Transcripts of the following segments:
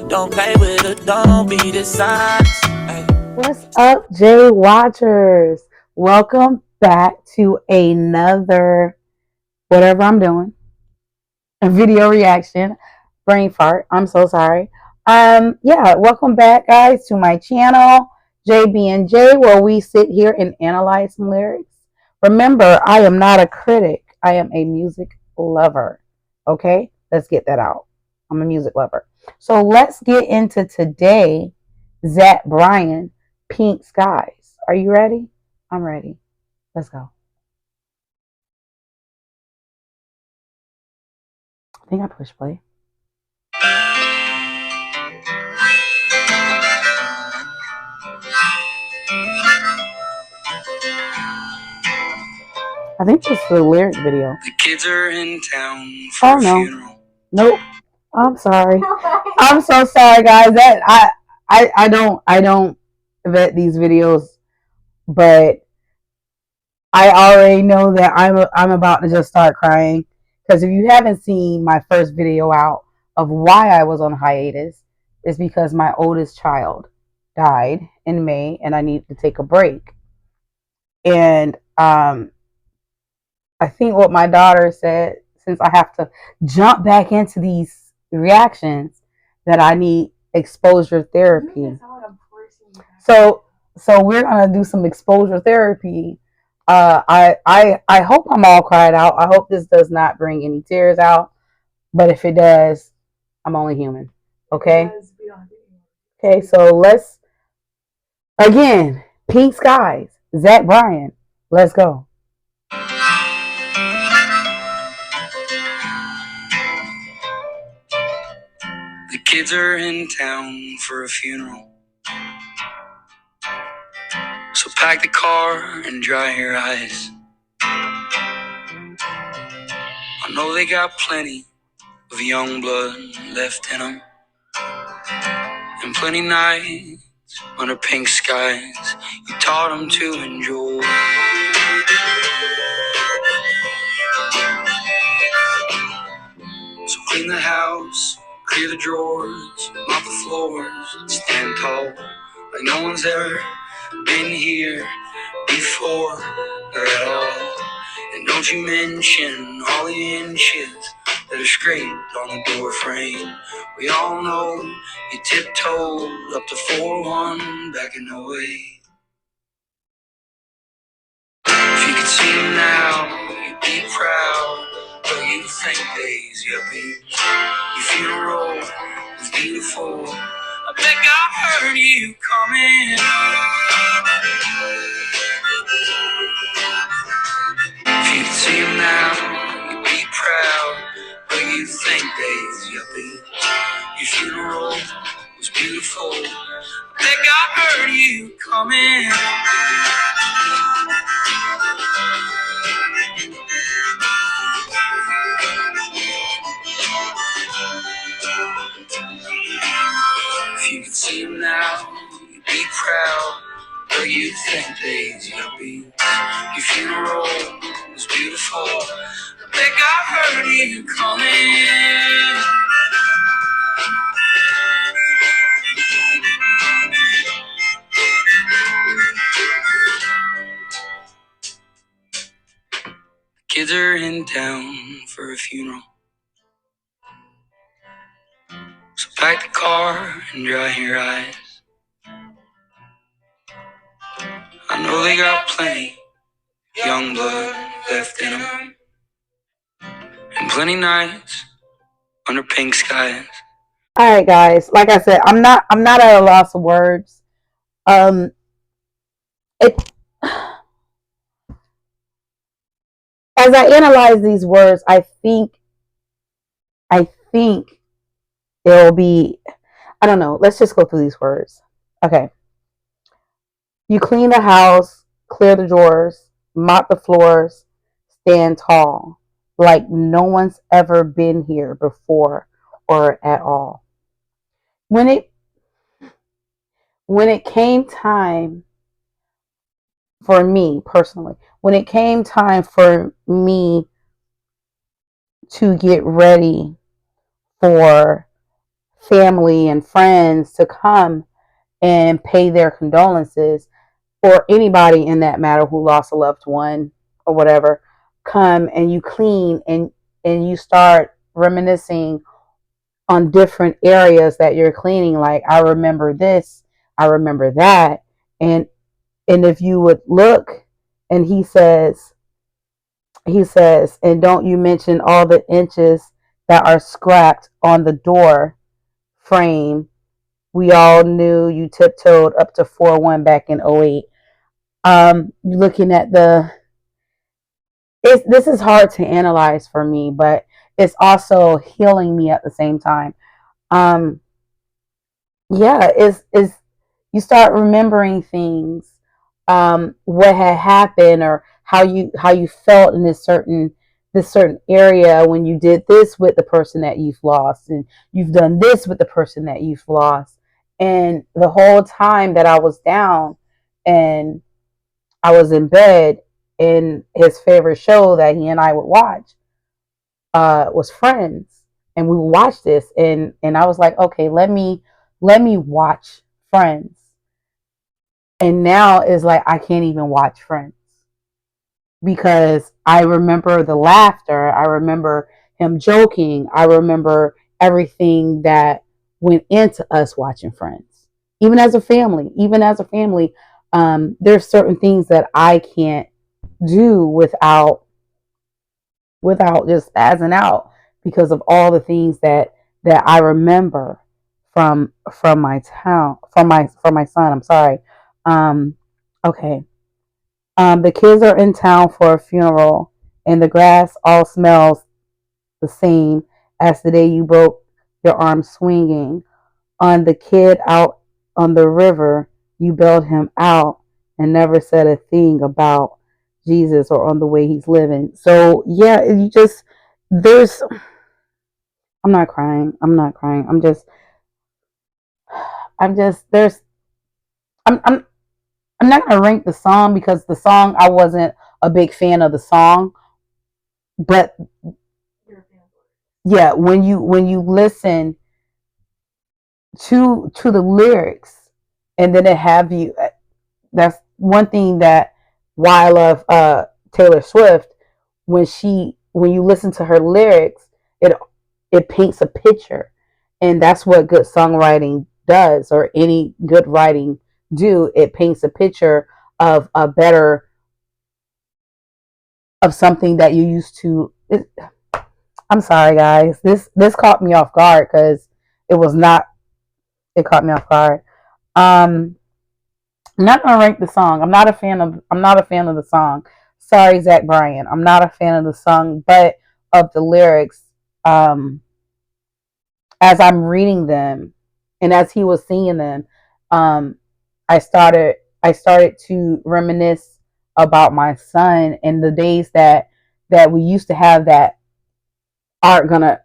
Don't play with it, don't be dishonest. What's up, J Watchers? Welcome back to another whatever I'm doing. A video reaction. Brain fart. I'm so sorry. Welcome back, guys, to my channel, JB&J, where we sit here and analyze some lyrics. Remember, I am not a critic. I am a music lover. Okay? Let's get that out. I'm a music lover. So let's get into today. Bryan, Pink Skies. Are you ready? I'm ready. Let's go. I think I pushed play. I think this is the lyric video. The kids are in town for a funeral. Nope. I'm sorry. I'm so sorry, guys. That I don't vet these videos, but I already know that I'm about to just start crying, because if you haven't seen my first video out of why I was on hiatus, it's because my oldest child died in May and I needed to take a break. And I think what my daughter said, since I have to jump back into these reactions, that I need exposure therapy. So we're gonna do some exposure therapy. I hope I'm all cried out. I hope this does not bring any tears out. But if it does, I'm only human. Okay? Okay, so let's again, Pink Skies, Bryan. Let's go. The kids are in town for a funeral. So pack the car and dry your eyes. I know they got plenty of young blood left in them, and plenty nights under pink skies you taught them to enjoy. So clean the house, clear the drawers, mop the floors, stand tall like no one's ever been here before or at all. And don't you mention all the inches that are scraped on the door frame. We all know you tiptoed up to 4-1 back in the way. If you could see him now, you'd be proud, but you think days you'll be. Your funeral was beautiful. I bet God heard you coming. If you could see him now, you'd be proud, but you think days you'll be. Your funeral was beautiful. I bet God heard you coming. If you could see him now, you'd be proud, but you think days you'll be. Your funeral was beautiful. I bet God heard you coming. Kids are in town for a funeral. So pack the car and dry your eyes. I know they got plenty young blood left in them, and plenty nights under pink skies. All right, guys. Like I said, I'm not at a loss of words. It As I analyze these words, I think there will be, I don't know. Let's just go through these words. Okay. You clean the house, clear the drawers, mop the floors, stand tall, like no one's ever been here before or at all. When it came time for me personally, when it came time for me to get ready for family and friends to come and pay their condolences, or anybody in that matter who lost a loved one or whatever, come and you clean and you start reminiscing on different areas that you're cleaning. Like, I remember this, I remember that. And if you would look, and he says, and don't you mention all the inches that are scrapped on the door frame. We all knew you tiptoed up to 4-1 back in '08. Looking at this is hard to analyze for me, but it's also healing me at the same time. Um, yeah, is you start remembering things, what had happened, or how you felt in this certain area when you did this with the person that you've lost, and you've done this with the person that you've lost. And the whole time that I was down and I was in bed, and his favorite show that he and I would watch was Friends, and we would watch this, and I was like, okay, let me watch Friends. And now it's like I can't even watch Friends because I remember the laughter, I remember him joking, I remember everything that went into us watching Friends. Even as a family, there's certain things that I can't do without just spazzing out because of all the things that I remember from my town, from my son. I'm sorry. Um, okay. The kids are in town for a funeral, and the grass all smells the same as the day you broke your arm swinging on the kid out on the river. You bailed him out and never said a thing about Jesus or on the way he's living. So yeah, you just there's. I'm not crying. I'm not crying. I'm just there's. I'm. I'm not gonna rank the song because the song, I wasn't a big fan of the song, but yeah, when you listen to the lyrics, and then it have you, that's one thing that why I love Taylor Swift. When you listen to her lyrics, it paints a picture, and that's what good songwriting does, or any good writing do. It paints a picture of a better, of something that you used to. I'm sorry, guys. This caught me off guard because it was not. It caught me off guard. Um, I'm not gonna rank the song. I'm not a fan of the song. Sorry, Zach Bryan. I'm not a fan of the song, but of the lyrics. Um, as I'm reading them, and as he was singing them, um, I started. I started to reminisce about my son and the days that we used to have that aren't gonna,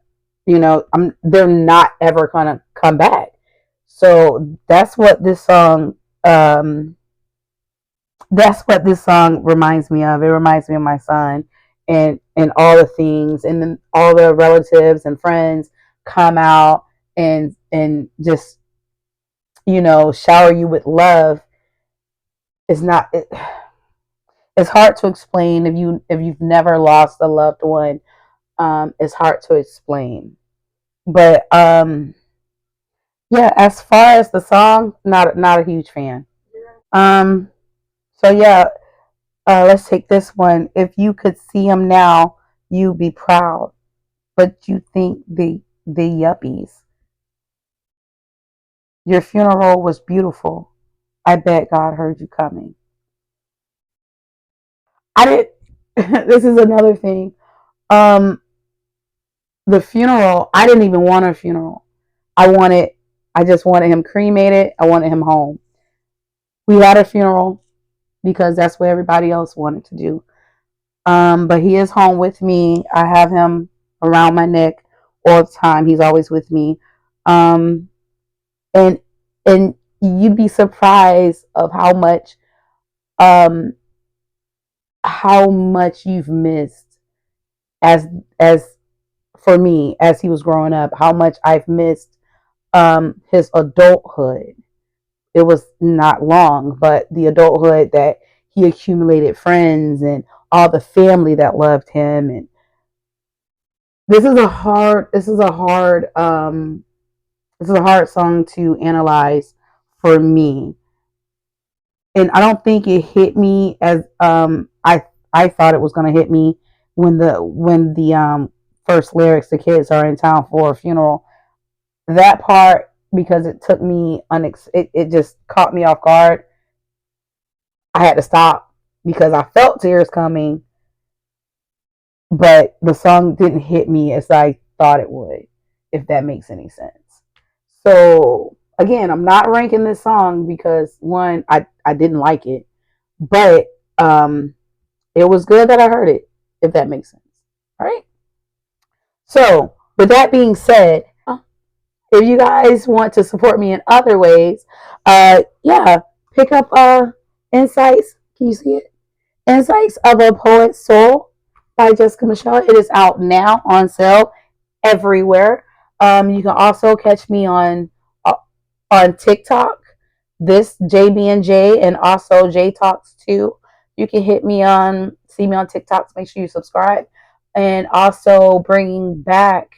they're not ever gonna come back. So um, that's what this song reminds me of. It reminds me of my son, and all the things, and then all the relatives and friends come out and just, shower you with love. It's not. It's hard to explain if you've never lost a loved one. It's hard to explain, but yeah. As far as the song, not a huge fan. Um, so yeah, let's take this one. If you could see him now, you'd be proud, but you think the yuppies. Your funeral was beautiful. I bet God heard you coming. I didn't. This is another thing. Um, the funeral. I didn't even want a funeral. I wanted. I just wanted him cremated. I wanted him home. We had a funeral because that's what everybody else wanted to do. But he is home with me. I have him around my neck all the time. He's always with me. Um, and and you'd be surprised of um how much you've missed as as for me as he was growing up, how much I've missed his adulthood. It was not long, but the adulthood that he accumulated friends and all the family that loved him. And this is a hard song to analyze for me. And I don't think it hit me as I thought it was gonna hit me when the first lyrics, the kids are in town for a funeral. That part, because it took me it just caught me off guard. I had to stop because I felt tears coming, but the song didn't hit me as I thought it would, if that makes any sense. So again, I'm not ranking this song because one, I didn't like it, but it was good that I heard it, if that makes sense. All right. So with that being said, if you guys want to support me in other ways, yeah, pick up Insights. Can you see it? Insights of a Poet's Soul by Jessica Michelle. It is out now on sale everywhere. You can also catch me on TikTok, this JB&J, and also J Talks too. You can see me on TikTok. Make sure you subscribe, and also bringing back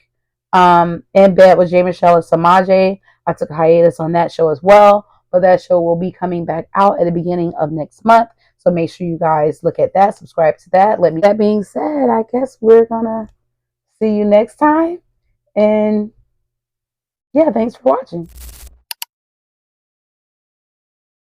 In Bed with JAIMICHELLE and SEMAJ. I took a hiatus on that show as well, but that show will be coming back out at the beginning of next month. So make sure you guys look at that, subscribe to that. That being said, I guess we're gonna see you next time. And yeah, thanks for watching.